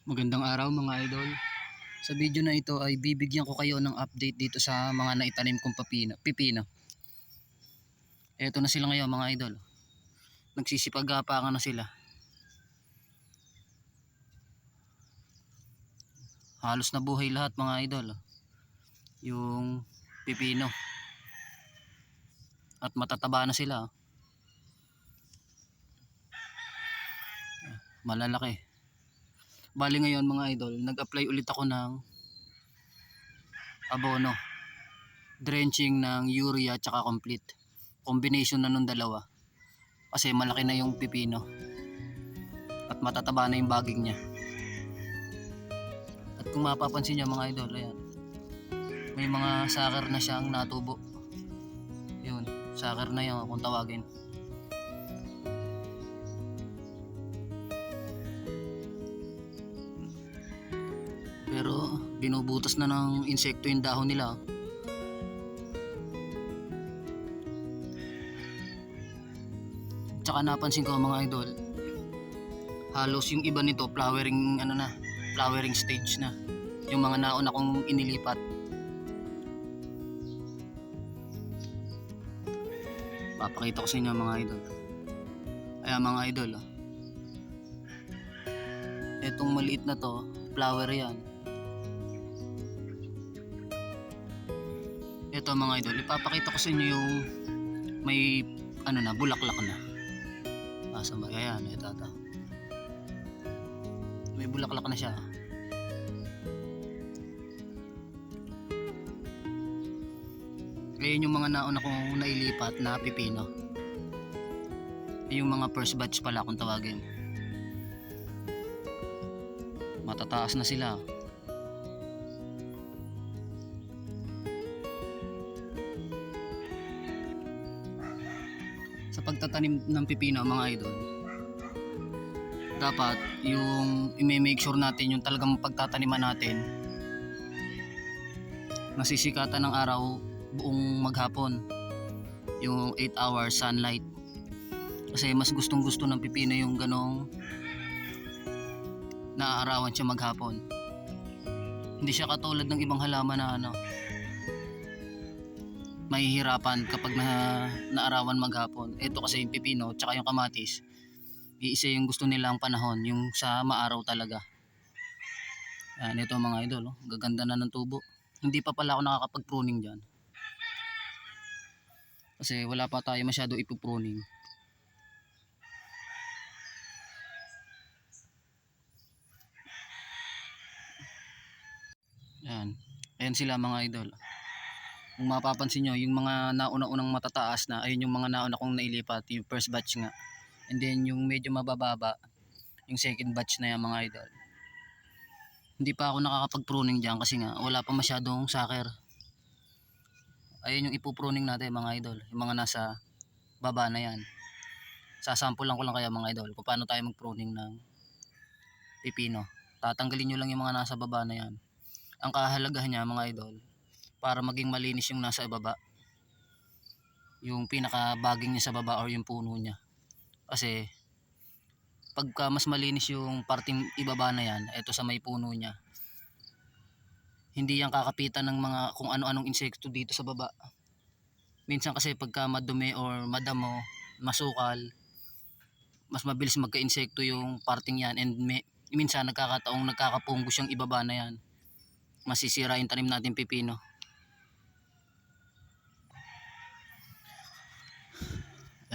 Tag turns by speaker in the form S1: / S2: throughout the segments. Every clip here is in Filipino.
S1: Magandang araw mga idol. Sa video na ito ay bibigyan ko kayo ng update dito sa mga naitanim kong pipino. Eto na sila ngayon mga idol. Nagsisipag-apakan na sila. Halos na buhay lahat mga idol. Yung pipino. At matataba na sila. Malalaki. Bali ngayon mga idol, nag-apply ulit ako ng abono. Drenching ng urea at complete. Combination na nung dalawa. Kasi malaki na yung pipino. At matataba na yung baging niya. At kung mapapansin niyo mga idol, ayan. May mga sucker na siyang natubo. Yun, sucker na yun kung tawagin. Pero binubutas na ng insekto yung dahon nila. Tsaka napansin ko mga idol, halos yung iba nito flowering flowering stage na. Yung mga nauna kong inilipat. Papakita ko sa inyo mga idol. Ayan mga idol. Etong maliit na to, flower yan. Ito mga idol, ipapakita ko sa inyo yung may bulaklak na. Asa ba? Ayan, ito. May bulaklak na siya. Ayan yung mga nauna kong nailipat na pipino. Yung mga first batch pala kung tawagin. Matataas na sila. Sa pagtatanim ng pipino mga idol, dapat yung i-make sure natin yung talagang pagtataniman natin nasisikatan ng araw buong maghapon, yung 8 hours sunlight. Kasi mas gustong gusto ng pipino yung ganong naaarawan siya maghapon. Hindi siya katulad ng ibang halaman na mahihirapan kapag naarawan maghapon. Ito kasi yung pipino tsaka yung kamatis, iisa yung gusto nilang panahon, yung sa maaraw talaga. Yan, ito mga idol, gaganda na ng tubo. Hindi pa pala ako nakakapag-pruning dyan kasi wala pa tayo masyado ipupruning. Yan, ayan sila mga idol. Kung mapapansin nyo, yung mga nauna-unang matataas na, ayun yung mga nauna kong nailipat, yung first batch nga. And then yung medyo mabababa, yung second batch na yan mga idol. Hindi pa ako nakakapag-pruning dyan kasi nga wala pa masyadong sucker. Ayun yung ipupruning natin mga idol, yung mga nasa baba na yan. Sasample ko lang kaya mga idol kung paano tayo mag-pruning ng pipino. Tatanggalin nyo lang yung mga nasa baba na yan. Ang kahalagahan niya mga idol, para maging malinis yung nasa ibaba, yung pinakabaging niya sa baba or yung puno niya. Kasi pagka mas malinis yung parting ibaba na yan, ito sa may puno niya, hindi yan kakapitan ng mga kung ano-anong insekto dito sa baba. Minsan kasi pagka madumi or madamo, masukal, mas mabilis magka-insekto yung parting yan, and minsan nagkakataong nagkakapunggos yung ibaba na yan, masisira yung tanim natin pipino.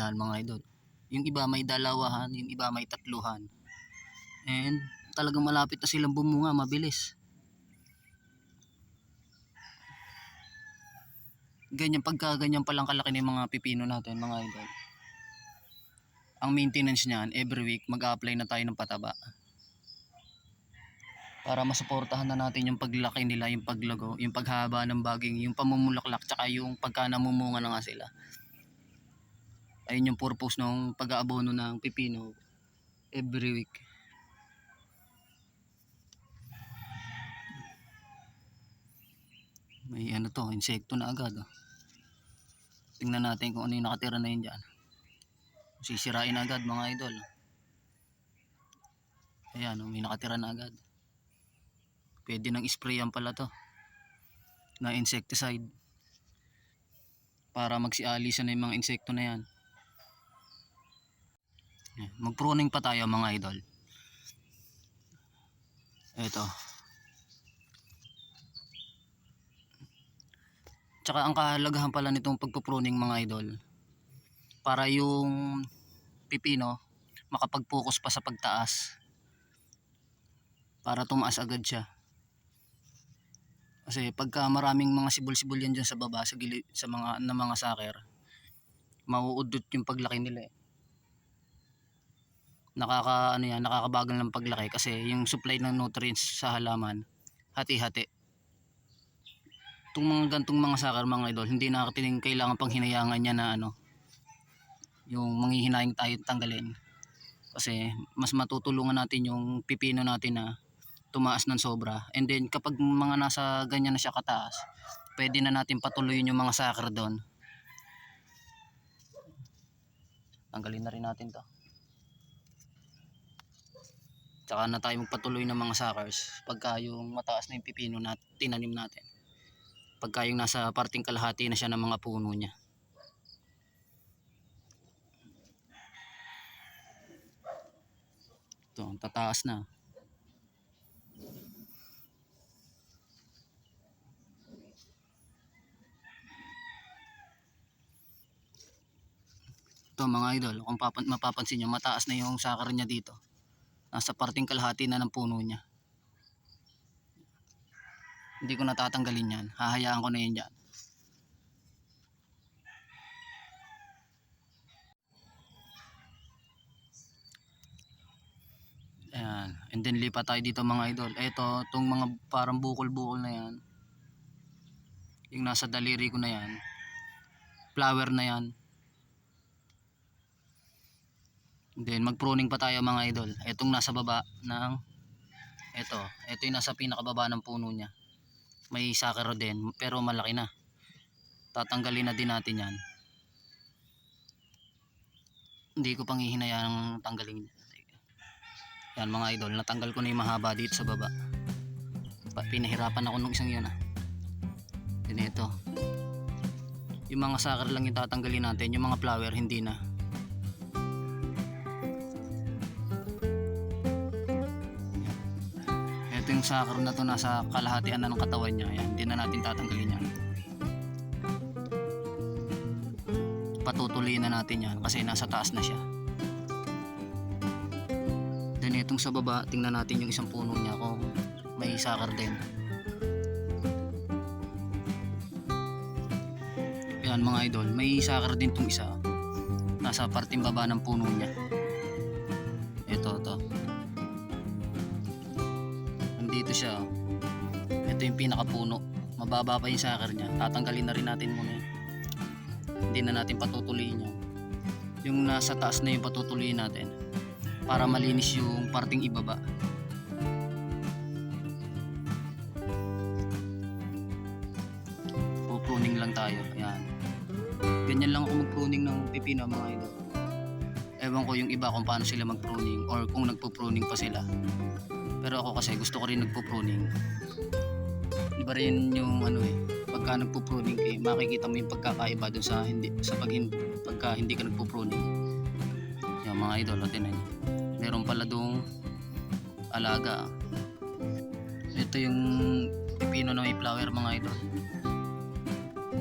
S1: Yan mga idol, yung iba may dalawahan, yung iba may tatluhan, and talagang malapit na silang bumunga mabilis. Ganyan, pagka ganyan palang kalaki ng mga pipino natin mga idol, ang maintenance niyan every week mag-a-apply na tayo ng pataba para masuportahan na natin yung paglaki nila, yung paglago, yung paghaba ng baging, yung pamumulaklak, tsaka yung pagka namumunga na nga sila. Ayun yung purpose ng pag-aabono ng pipino every week. May insekto na agad. Tingnan natin kung ano yung nakatira na yun dyan. Sisirain agad mga idol. Ayan, may nakatira na agad. Pwede nang sprayan pala to na insecticide para magsialisan na yung mga insekto na yan. Mag-pruning pa tayo mga idol. Ito. Tsaka ang kahalagahan pala nitong pagpo-pruning mga idol, para yung pipino makapag-focus pa sa pagtaas, para tumaas agad siya. Kasi pagka maraming mga sibol-sibol yan dyan sa baba, sa gilid, sa mga saker, mauudot yung paglaki nila eh. Nakakabagal ng paglaki kasi yung supply ng nutrients sa halaman hati-hati. Itong mga gantong mga saker mga idol, hindi natin kailangan pang hinayangan niya na yung manghihinayang tayo tanggalin. Kasi mas matutulungan natin yung pipino natin na tumaas ng sobra. And then kapag mga nasa ganyan na siya kataas, pwede na natin patuloyin yung mga saker doon. Tanggalin na rin natin to. Tsaka na tayo magpatuloy ng mga suckers pagka yung mataas na yung pipino na tinanim natin. Pagka yung nasa parting kalahati na siya ng mga puno niya. Ito, tataas na. Ito mga idol, kung mapapansin nyo, mataas na yung sucker niya dito. Nasa parting kalahati na ng puno niya. Hindi ko natatanggalin yan, hahayaan ko na yun dyan. Ayan. And then lipat tayo dito mga idol. Ito, itong mga parang bukol-bukol na yan, yung nasa daliri ko na yan, flower na yan. And then mag-pruning pa tayo mga idol. Itong nasa baba ng ito yung nasa pinakababa ng puno niya. May sakero din pero malaki na. Tatanggalin na din natin yan. Hindi ko pang hihinayang tanggalin. Yan mga idol, natanggal ko na yung mahaba dito sa baba. Pinahirapan ako nung isang yun Then ito, yung mga sakero lang yung tatanggalin natin. Yung mga flower hindi na. Yung sakar na to nasa kalahatian na ng katawan niya. Ayan, hindi na natin tatanggalin yan. Patutuloyin na natin yan kasi nasa taas na siya. Then itong sa baba, tingnan natin yung isang puno niya kung may sakar din. Ayan mga idol, may sakar din tong isa. Nasa parting baba ng puno niya. Ito. Dito siya. Ito yung pinakapuno. Mababa pa yung sakar niya. Tatanggalin na rin natin muna yun. Hindi na natin patutuloyin yun. Yung nasa taas na yung patutuloyin natin para malinis yung parting ibaba. Pruning lang tayo. Ayan. Ganyan lang ako mag-pruning ng pipino mga idol. Ewan ko yung iba kung paano sila mag-pruning or kung nagpo-pruning pa sila. Pero ako kasi gusto ko rin nagpo-pruning. Iba rin yung pagka nagpo-pruning kayo, makikita mo yung pagkakaiba dun sa pagka hindi ka nagpo-pruning. Yung mga idol, tinan niyo. Meron pala dong alaga. Ito yung pipino na may flower mga idol.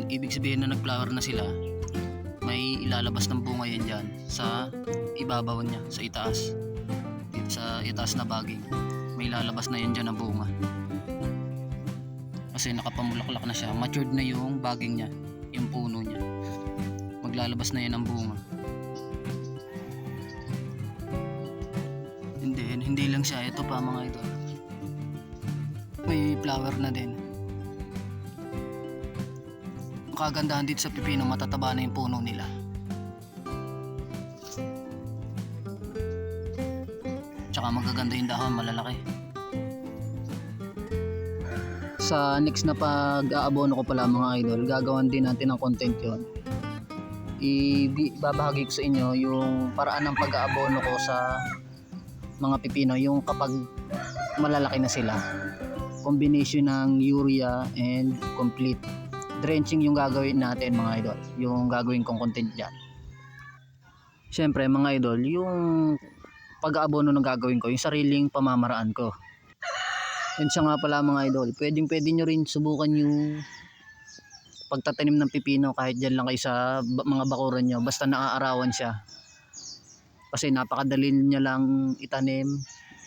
S1: Ibig sabihin na nag-flower na sila, may ilalabas ng bunga yan dyan sa ibabaw niya, sa itaas. Sa itaas na baging. May lalabas na yan dyan na bunga kasi nakapamulaklak na siya, matured na yung baging niya, yung puno niya, maglalabas na yan ang bunga. Hindi lang siya, ito pa mga idol, may flower na din. Ang kagandahan dito sa pipino, matataba na yung puno nila. Tsaka magaganda yung dahon, malalaki. Sa next na pag-aabono ko pala mga idol, gagawan din natin ng content yon. Ibabahagi ko sa inyo yung paraan ng pag-aabono ko sa mga pipino, yung kapag malalaki na sila. combination ng urea and complete drenching yung gagawin natin mga idol, yung gagawin kong content dyan. Syempre mga idol, yung pag-aabono ng gagawin ko, yung sariling pamamaraan ko. And siya nga pala mga idol, pwede nyo rin subukan yung pagtatanim ng pipino kahit dyan lang kayo sa mga bakuran nyo, basta naaarawan siya. Kasi napakadali niya lang itanim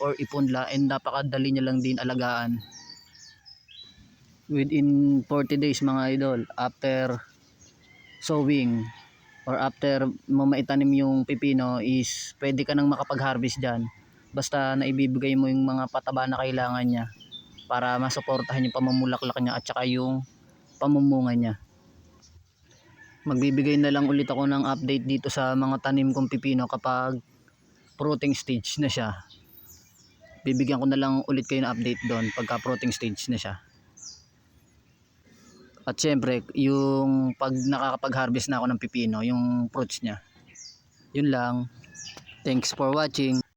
S1: or ipunla, and napakadali niya lang din alagaan. Within 40 days mga idol, after sowing or after mo maitanim yung pipino is pwede ka nang makapag-harvest dyan. Basta naibibigay mo yung mga pataba na kailangan niya para masuportahan yung pamumulaklak niya at saka yung pamumunga niya. Magbibigay na lang ulit ako ng update dito sa mga tanim kong pipino kapag fruiting stage na siya. Bibigyan ko na lang ulit kayo ng update doon pagka fruiting stage na siya. At syempre, yung pag nakakapag-harvest na ako ng pipino, yung fruits niya. Yun lang. Thanks for watching.